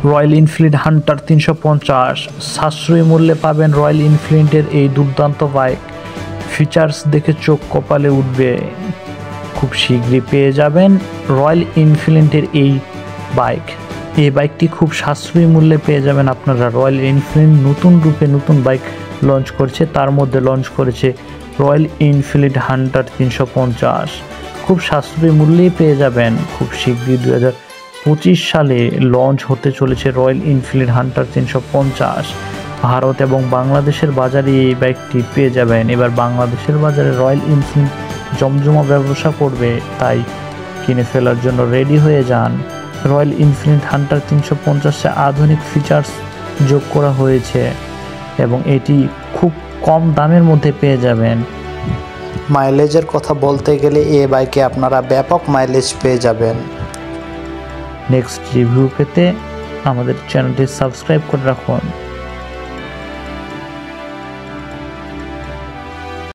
Royal Enfield Hunter 350 সাশ্রয়ী মূল্যে পাবেন রয়্যাল এনফিল্ডের এই দুর্দান্ত বাইক। ফিচার্স দেখে চোখ কপালে উঠবে। খুব শীঘ্রই পেয়ে যাবেন রয়্যাল এনফিল্ডের এই বাইক। এই বাইকটি খুব সাশ্রয়ী মূল্যে পেয়ে যাবেন আপনারা। রয়্যাল এনফিল্ড নতুন রূপে নতুন বাইক লঞ্চ করেছে, তার মধ্যে লঞ্চ করেছে রয়্যাল এনফিল্ড হান্টার 350। খুব সাশ্রয়ী মূল্যেই পেয়ে যাবেন। খুব শীঘ্রই 2025 সালে লঞ্চ হতে চলেছে রয়্যাল এনফিল্ড হান্টার 350। ভারত এবং বাংলাদেশের বাজারে এই বাইকটি পেয়ে যাবেন। এবার বাংলাদেশের বাজারে রয়্যাল এনফিল্ড জমজমা ব্যবসা করবে, তাই কিনে ফেলার জন্য রেডি হয়ে যান। রয়্যাল এনফিল্ড হান্টার 350-এ আধুনিক ফিচার্স যোগ করা হয়েছে এবং এটি খুব কম দামের মধ্যে পেয়ে যাবেন। মাইলেজের কথা বলতে গেলে এই বাইকে আপনারা ব্যাপক মাইলেজ পেয়ে যাবেন। নেক্সট রিভিউ পেতে আমাদের চ্যানেলটি সাবস্ক্রাইব করে রাখুন।